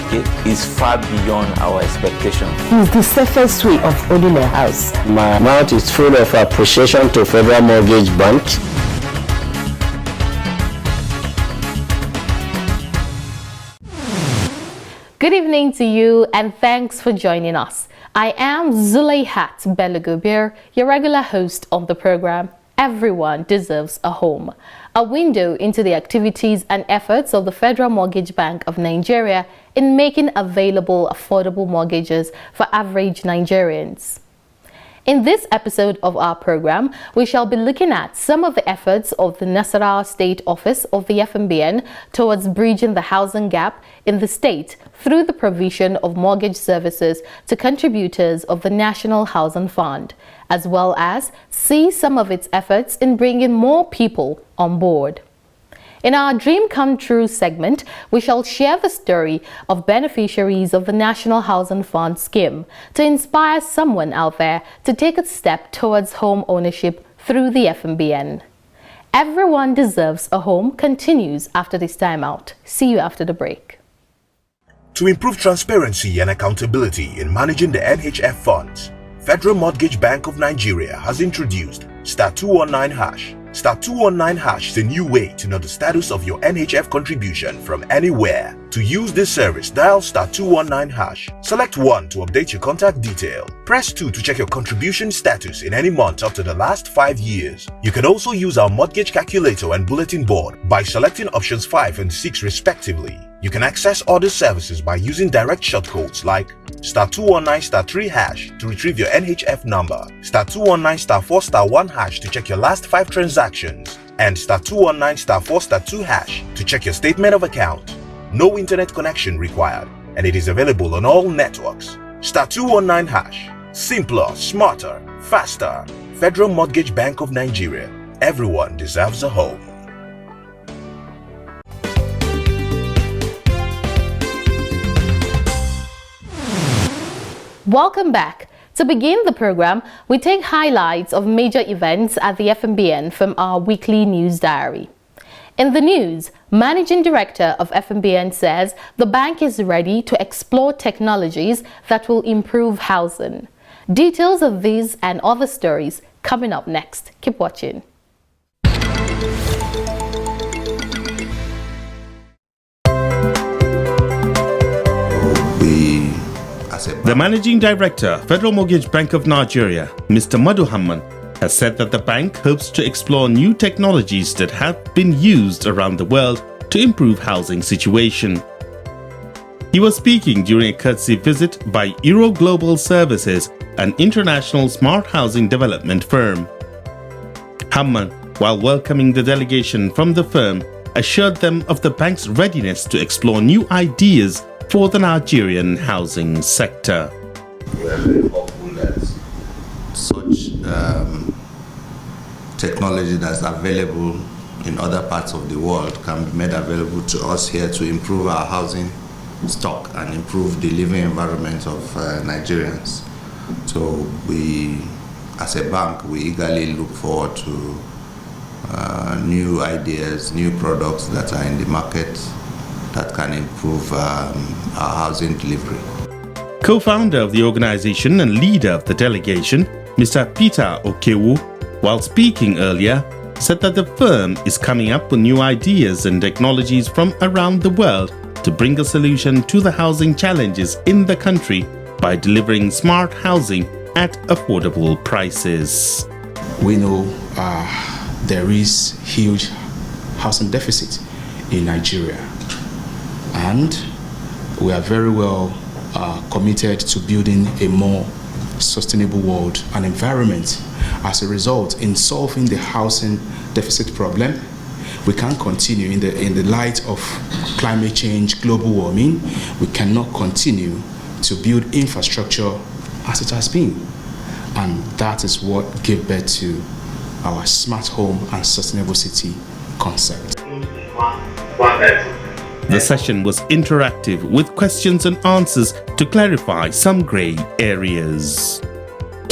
okay, is far beyond our expectation. It's the safest way of owning a house. My mouth is full of appreciation to Federal Mortgage Bank. Good evening to you and thanks for joining us. I am Zuleyhat Belagubir, your regular host on the program. Everyone deserves a home. A window into the activities and efforts of the Federal Mortgage Bank of Nigeria in making available affordable mortgages for average Nigerians. In this episode of our program, we shall be looking at some of the efforts of the Nasarawa State Office of the FMBN towards bridging the housing gap in the state through the provision of mortgage services to contributors of the National Housing Fund, as well as see some of its efforts in bringing more people on board. In our Dream Come True segment, we shall share the story of beneficiaries of the National Housing Fund scheme to inspire someone out there to take a step towards home ownership through the FMBN. Everyone deserves a home continues after this time out. See you after the break. To improve transparency and accountability in managing the NHF funds, Federal Mortgage Bank of Nigeria has introduced *219#. *219# is a new way to know the status of your NHF contribution from anywhere. To use this service, dial *219#. Select 1 to update your contact detail. Press 2 to check your contribution status in any month up to the last 5 years. You can also use our mortgage calculator and bulletin board by selecting options 5 and 6 respectively. You can access other services by using direct shortcodes like *219*3# to retrieve your NHF number, *219*4*1# to check your last 5 transactions, and *219*4*2# to check your statement of account. No internet connection required, and it is available on all networks. *219#. Simpler, smarter, faster. Federal Mortgage Bank of Nigeria. Everyone deserves a home. Welcome back. To begin the program, we take highlights of major events at the FMBN from our weekly news diary. In the news, Managing Director of FMBN says the bank is ready to explore technologies that will improve housing. Details of these and other stories coming up next. Keep watching. The Managing Director, Federal Mortgage Bank of Nigeria, Mr. Maduhamman, has said that the bank hopes to explore new technologies that have been used around the world to improve housing situation. He was speaking during a courtesy visit by Euro Global Services, an international smart housing development firm. Hamman, while welcoming the delegation from the firm, assured them of the bank's readiness to explore new ideas for the Nigerian housing sector. We are very hopeful that such technology that's available in other parts of the world can be made available to us here to improve our housing stock and improve the living environment of Nigerians. So we, as a bank, we eagerly look forward to new ideas, new products that are in the market that can improve our housing delivery. Co-founder of the organization and leader of the delegation, Mr. Peter Okewu, while speaking earlier, said that the firm is coming up with new ideas and technologies from around the world to bring a solution to the housing challenges in the country by delivering smart housing at affordable prices. We know there is huge housing deficit in Nigeria, and we are very well committed to building a more sustainable world and environment. As a result, in solving the housing deficit problem, we can't continue in the light of climate change, global warming. We cannot continue to build infrastructure as it has been. And that is what gave birth to our smart home and sustainable city concept. The session was interactive with questions and answers to clarify some grey areas.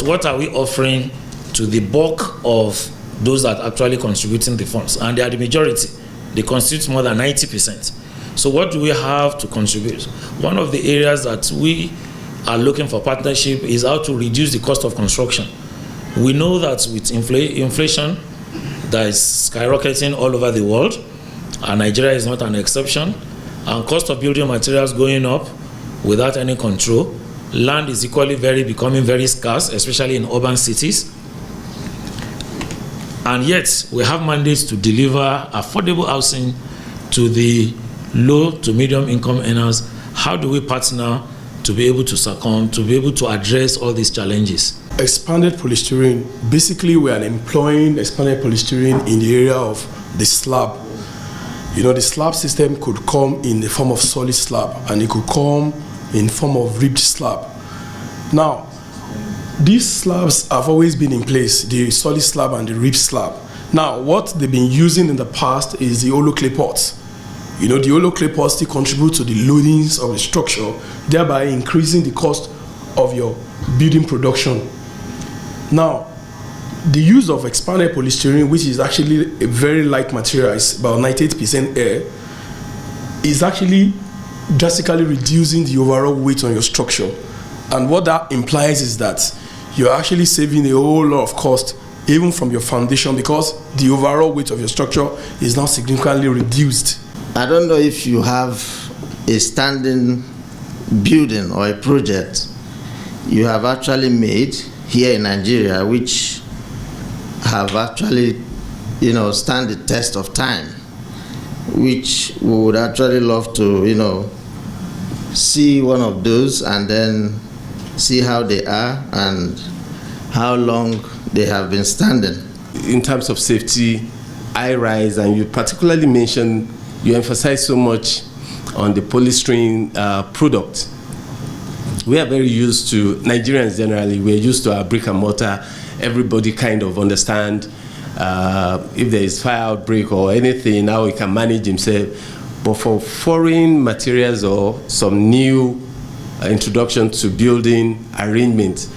What are we offering to the bulk of those that are actually contributing the funds? And they are the majority. They constitute more than 90%. So what do we have to contribute? One of the areas that we are looking for partnership is how to reduce the cost of construction. We know that with inflation that is skyrocketing all over the world, and Nigeria is not an exception, and cost of building materials going up without any control. Land is equally becoming very scarce, especially in urban cities. And yet, we have mandates to deliver affordable housing to the low to medium income earners. How do we partner to be able to succumb, to be able to address all these challenges? Expanded polystyrene, basically we are employing expanded polystyrene in the area of the slab. You know, the slab system could come in the form of solid slab, and it could come in form of ribbed slab. Now, these slabs have always been in place, the solid slab and the ribbed slab. Now, what they've been using in the past is the hollow clay pots. You know, the hollow clay pots still contribute to the loadings of the structure, thereby increasing the cost of your building production. Now, the use of expanded polystyrene, which is actually a very light material, is about 98% air, is actually drastically reducing the overall weight on your structure. And what that implies is that you're actually saving a whole lot of cost, even from your foundation, because the overall weight of your structure is now significantly reduced. I don't know if you have a standing building or a project you have actually made here in Nigeria, which have actually, stand the test of time, which we would actually love to, see one of those and then see how they are and how long they have been standing. In terms of safety, high-rise, and you particularly mentioned, you emphasize so much on the polystyrene product. We are very used to, Nigerians generally, we're used to our brick and mortar. Everybody kind of understand if there is fire outbreak or anything, how he can manage himself. But for foreign materials or some new introduction to building arrangement,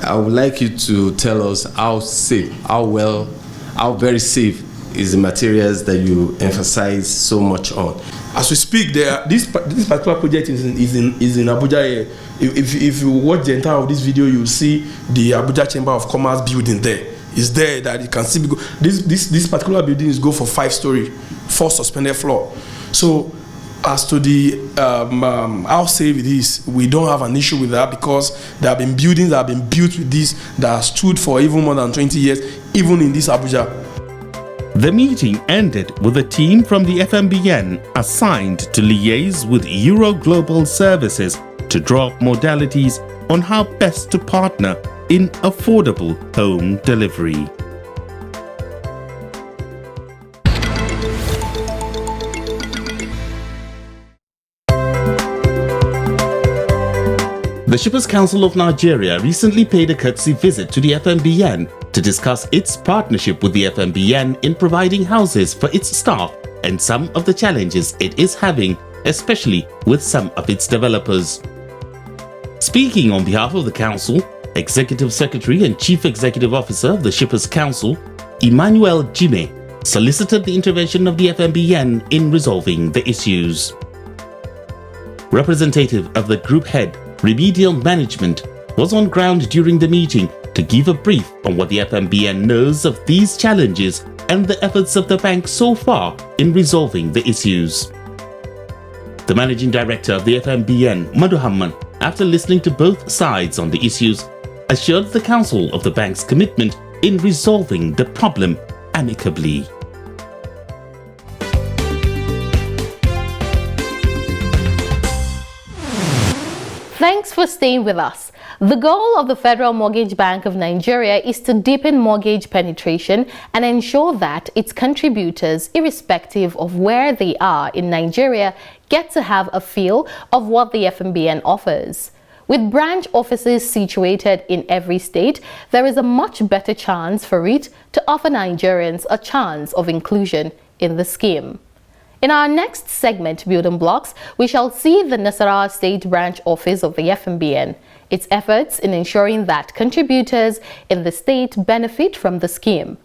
I would like you to tell us how safe, how very safe is the materials that you emphasize so much on. As we speak, this particular project is in Abuja. If you watch the entire of this video, you'll see the Abuja Chamber of Commerce building there. It's there that you can see. This particular building is go for 5-story, 4 suspended floor. So as to the how safe it is, we don't have an issue with that, because there have been buildings that have been built with this that have stood for even more than 20 years, even in this Abuja. The meeting ended with a team from the FMBN assigned to liaise with Euro Global Services to draw up modalities on how best to partner in affordable home delivery. The Shippers Council of Nigeria recently paid a courtesy visit to the FMBN to discuss its partnership with the FMBN in providing houses for its staff and some of the challenges it is having, especially with some of its developers. Speaking on behalf of the Council, Executive Secretary and Chief Executive Officer of the Shippers Council, Emmanuel Jime, solicited the intervention of the FMBN in resolving the issues. Representative of the Group Head, Remedial Management, was on ground during the meeting to give a brief on what the FMBN knows of these challenges and the efforts of the bank so far in resolving the issues. The Managing Director of the FMBN, Madu Hamman, after listening to both sides on the issues, assured the Council of the bank's commitment in resolving the problem amicably. Thanks for staying with us. The goal of the Federal Mortgage Bank of Nigeria is to deepen mortgage penetration and ensure that its contributors, irrespective of where they are in Nigeria, get to have a feel of what the FMBN offers. With branch offices situated in every state, there is a much better chance for it to offer Nigerians a chance of inclusion in the scheme. In our next segment, Building Blocks, we shall see the Nasarawa State Branch Office of the FMBN, its efforts in ensuring that contributors in the state benefit from the scheme,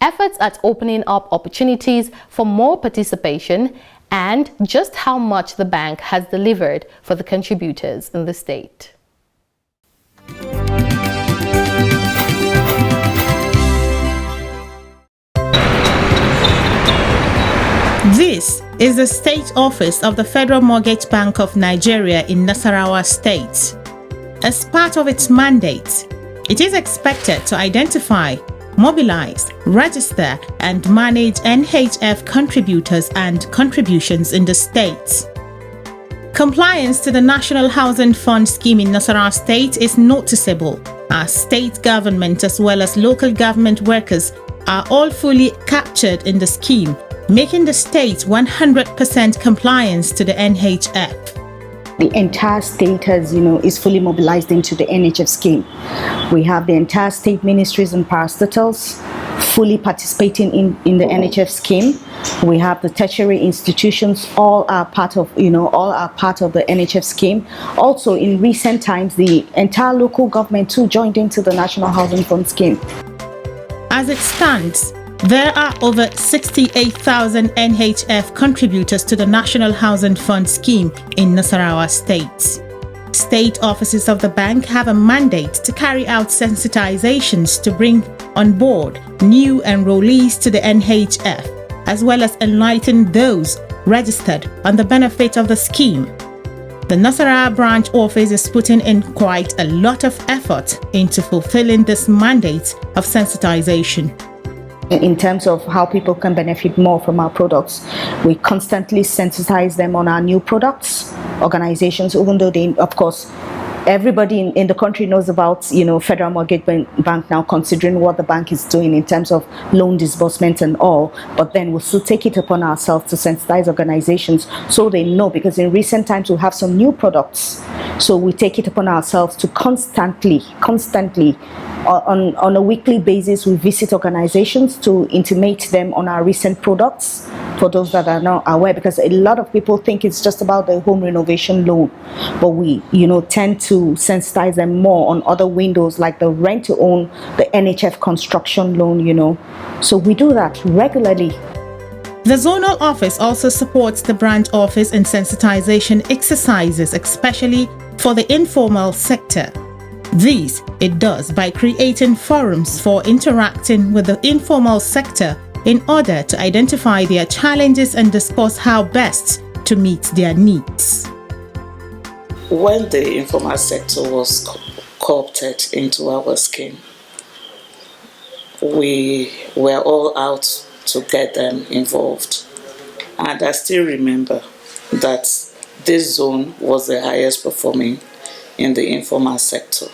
efforts at opening up opportunities for more participation, and just how much the bank has delivered for the contributors in the state. This is the State Office of the Federal Mortgage Bank of Nigeria in Nasarawa State. As part of its mandate, it is expected to identify, mobilize, register, and manage NHF contributors and contributions in the state. Compliance to the National Housing Fund scheme in Nasarawa State is noticeable, as state government as well as local government workers are all fully captured in the scheme, making the state 100% compliance to the NHF. The entire state is fully mobilized into the NHF scheme. We have the entire state ministries and parastatals fully participating in the NHF scheme. We have the tertiary institutions, all are part of the NHF scheme. Also, in recent times, the entire local government too joined into the National Housing Fund scheme. As it stands, there are over 68,000 NHF contributors to the National Housing Fund scheme in Nasarawa State. State offices of the bank have a mandate to carry out sensitizations to bring on board new enrollees to the NHF, as well as enlighten those registered on the benefit of the scheme. The Nasarawa branch office is putting in quite a lot of effort into fulfilling this mandate of sensitization. In terms of how people can benefit more from our products, we constantly sensitize them on our new products. Organizations, even though they, of course, everybody in the country knows about Federal Mortgage Bank now, considering what the bank is doing in terms of loan disbursement and all, but then we'll still take it upon ourselves to sensitize organizations so they know, because in recent times we have some new products, so we take it upon ourselves to constantly on a weekly basis we visit organizations to intimate them on our recent products, for those that are not aware, because a lot of people think it's just about the home renovation loan, but we tend to sensitize them more on other windows like the rent to own, the NHF construction loan, so we do that regularly. The zonal office also supports the branch office in sensitization exercises, especially for the informal sector. This it does by creating forums for interacting with the informal sector in order to identify their challenges and discuss how best to meet their needs. When the informal sector was co-opted into our scheme, we were all out to get them involved. And I still remember that this zone was the highest performing in the informal sector.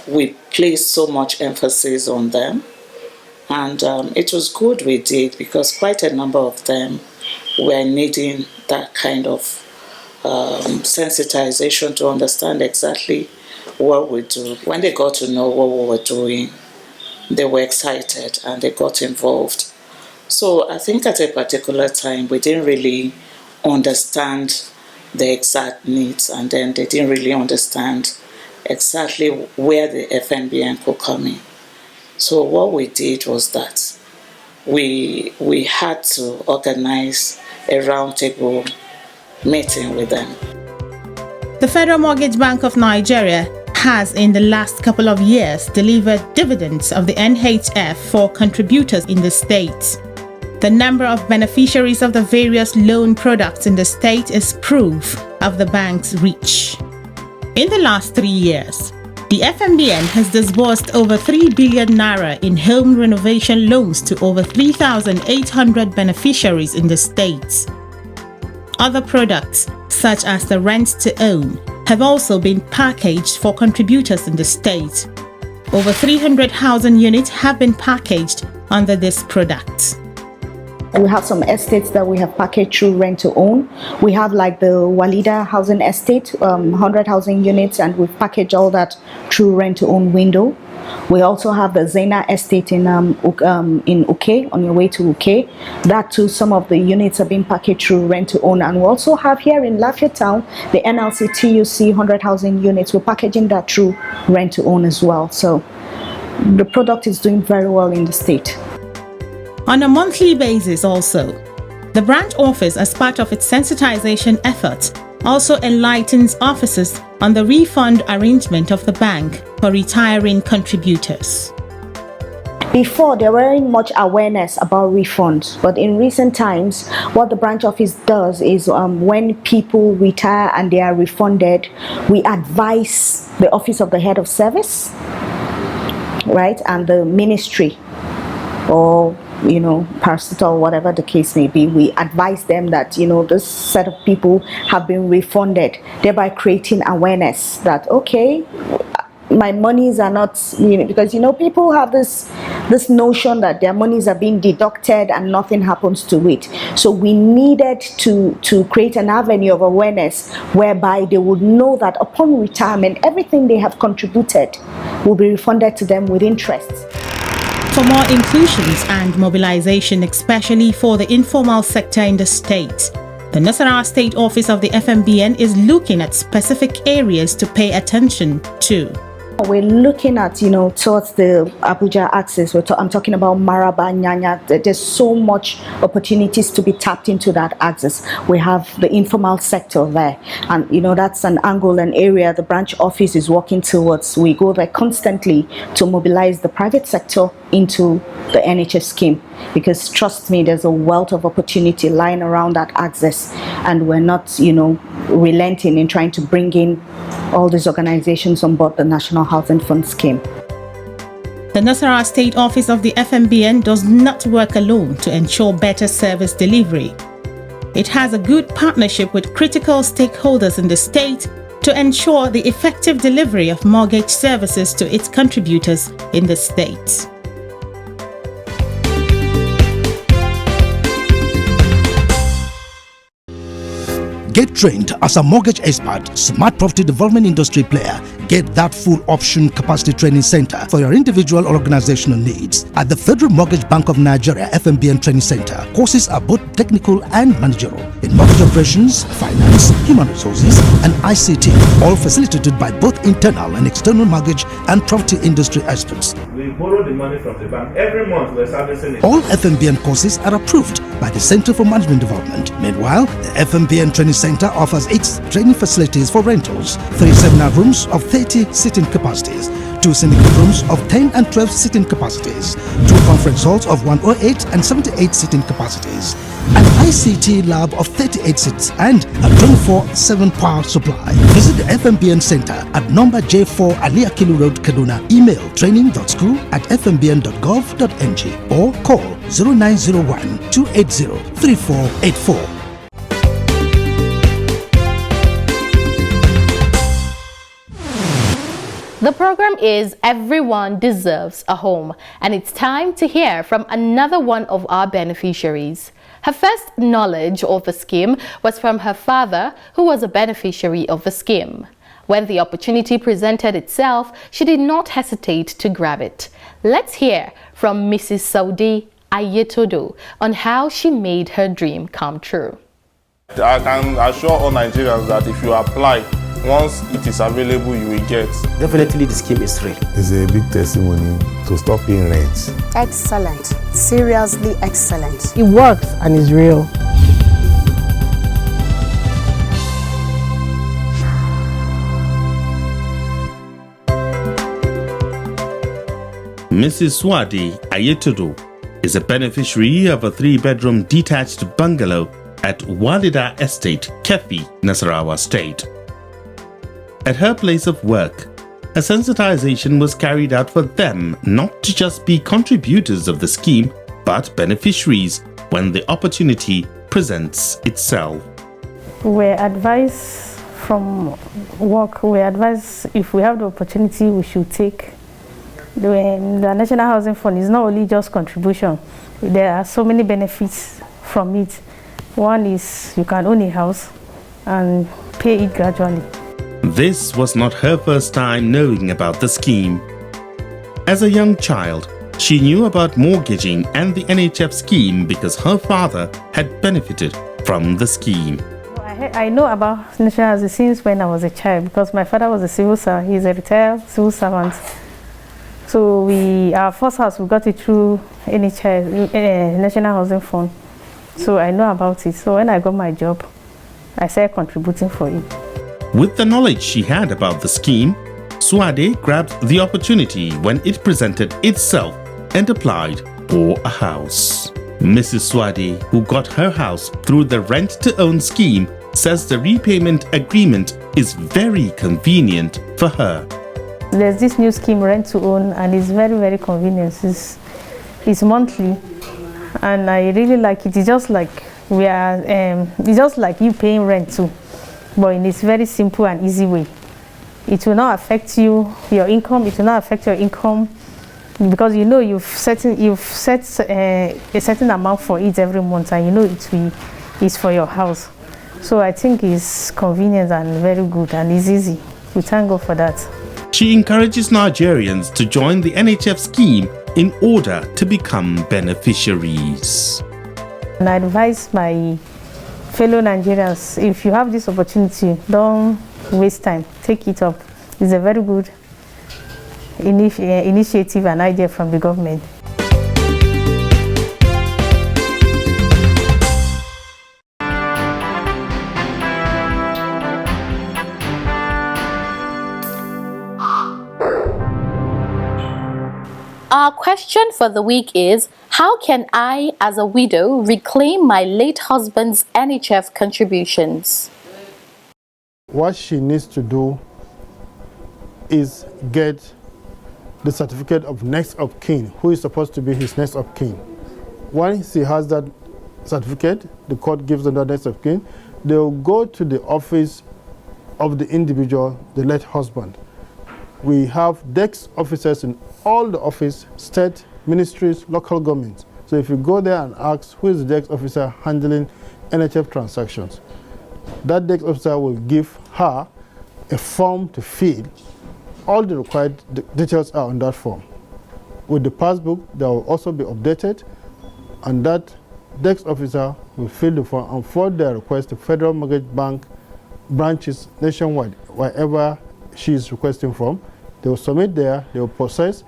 We placed so much emphasis on them, and it was good we did, because quite a number of them were needing that kind of sensitization to understand exactly what we do. When they got to know what we were doing, they were excited and they got involved. So I think at a particular time we didn't really understand the exact needs, and then they didn't really understand exactly where the FMBN could come in. So what we did was that we had to organize a roundtable meeting with them. The Federal Mortgage Bank of Nigeria has in the last couple of years delivered dividends of the NHF for contributors in the state. The number of beneficiaries of the various loan products in the state is proof of the bank's reach. In the last 3 years, the FMBN has disbursed over 3 billion naira in home renovation loans to over 3,800 beneficiaries in the state. Other products, such as the rent to own, have also been packaged for contributors in the state. Over 300 housing units have been packaged under this product. We have some estates that we have packaged through rent to own. We have like the Walida housing estate, 100 housing units, and we've packaged all that through rent to own window. We also have the Zena estate in Uke, on your way to Uke. That too, some of the units are being packaged through rent to own. And we also have here in Lafayette Town, the NLC TUC 100 housing units. We're packaging that through rent to own as well. So the product is doing very well in the state. On a monthly basis also, The branch office, as part of its sensitization efforts, also enlightens officers on the refund arrangement of the bank for retiring contributors. Before, there weren't much awareness about refunds, but in recent times, what the branch office does is when people retire and they are refunded, we advise the Office of the Head of Service, right, and the ministry, or parastatal, whatever the case may be. We advise them that this set of people have been refunded, thereby creating awareness that okay, my monies are not, because people have this notion that their monies are being deducted and nothing happens to it. So we needed to create an avenue of awareness whereby they would know that upon retirement, everything they have contributed will be refunded to them with interest. For more inclusions and mobilization, especially for the informal sector in the state, the Nasarawa State Office of the FMBN is looking at specific areas to pay attention to. We're looking at, towards the Abuja axis. I'm talking about Maraba, Nyanya. There's so much opportunities to be tapped into that axis. We have the informal sector there. And, that's an angle, an area the branch office is working towards. We go there constantly to mobilize the private sector into the NHS scheme. Because trust me, there's a wealth of opportunity lying around that axis. And we're not, relenting in trying to bring in all these organizations on board the National Housing Fund scheme. The Nasarawa State Office of the FMBN does not work alone to ensure better service delivery. It has a good partnership with critical stakeholders in the state to ensure the effective delivery of mortgage services to its contributors in the state. Get trained as a mortgage expert, smart property development industry player. Get that full option capacity training center for your individual or organizational needs at the Federal Mortgage Bank of Nigeria FMBN Training Center. Courses are both technical and managerial in mortgage operations, finance, human resources, and ICT, all facilitated by both internal and external mortgage and property industry experts. We borrow the money from the bank. Every month we're servicing it. All FMBN courses are approved by the Center for Management Development. Meanwhile, the FMBN Training Center offers 8 training facilities for rentals, 3 seminar rooms of 30 sitting capacities, 2 syndicate rooms of 10 and 12 sitting capacities, 2 conference halls of 108 and 78 sitting capacities, an ICT lab of 38 seats, and a 24/7 power supply. Visit the FMBN Center at number J4 Ali Akilu Road, Kaduna. Email training.school@fmbn.gov.ng or call 0901 280 3484. The program is Everyone Deserves a Home, and it's time to hear from another one of our beneficiaries. Her first knowledge of the scheme was from her father, who was a beneficiary of the scheme. When the opportunity presented itself, she did not hesitate to grab it. Let's hear from Mrs. Saudi Ayetodo on how she made her dream come true. I can assure all Nigerians that if you apply, once it is available, you will get. Definitely the scheme is real. It's a big testimony to stop paying rent. Excellent. Seriously excellent. It works and is real. Mrs. Swadi Ayetodo is a beneficiary of a 3-bedroom detached bungalow at Walida Estate, Kefi, Nasarawa State. At her place of work, a sensitization was carried out for them not to just be contributors of the scheme, but beneficiaries when the opportunity presents itself. We're advised from work, if we have the opportunity, we should take. The National Housing Fund is not only just contribution. There are so many benefits from it. One is you can own a house and pay it gradually. This was not her first time knowing about the scheme. As a young child, she knew about mortgaging and the NHF scheme because her father had benefited from the scheme. I know about National Housing since when I was a child because my father was a civil servant. He's a retired civil servant. So our first house, we got it through NHF, National Housing Fund. So I know about it. So when I got my job, I started contributing for it. With the knowledge she had about the scheme, Suade grabbed the opportunity when it presented itself and applied for a house. Mrs. Suade, who got her house through the rent-to-own scheme, says the repayment agreement is very convenient for her. There's this new scheme, rent to own, and it's very, very convenient. It's monthly, and I really like it. It's just like it's just like you paying rent too, but in this very simple and easy way. It will not affect your income. It will not affect your income because you know you've set a certain amount for it every month, and you know it's for your house. So I think it's convenient and very good, and it's easy. We thank God for that. She encourages Nigerians to join the NHF scheme in order to become beneficiaries. And I advise my fellow Nigerians, if you have this opportunity, don't waste time. Take it up. It's a very good initiative and idea from the government. Our question for the week is, how can I, as a widow, reclaim my late husband's NHF contributions? What she needs to do is get the certificate of next of kin, who is supposed to be his next of kin. Once he has that certificate, the court gives them the next of kin, they will go to the office of the individual, the late husband. We have desk officers in all the office, state, ministries, local governments. So if you go there and ask who is the desk officer handling NHF transactions, that desk officer will give her a form to fill. All the required details are on that form. With the passbook, they will also be updated, and that desk officer will fill the form and forward their request to Federal Mortgage Bank branches nationwide, wherever she is requesting from. They will submit there, they will process,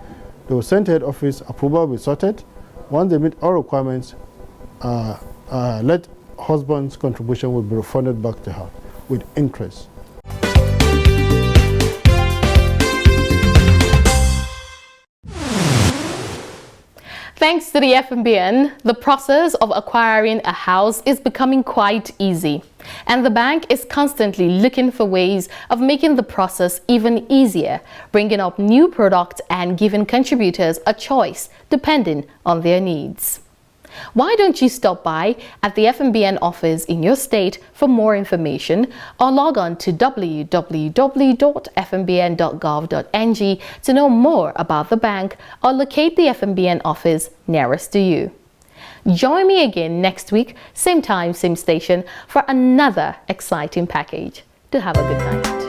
they will send to head office, approval will be sorted. Once they meet all requirements, late husband's contribution will be refunded back to her with interest. Thanks to the FMBN, the process of acquiring a house is becoming quite easy. And the bank is constantly looking for ways of making the process even easier, bringing up new products and giving contributors a choice depending on their needs. Why don't you stop by at the FMBN office in your state for more information, or log on to www.fmbn.gov.ng to know more about the bank, or locate the FMBN office nearest to you. Join me again next week, same time, same station, for another exciting package. Do have a good night.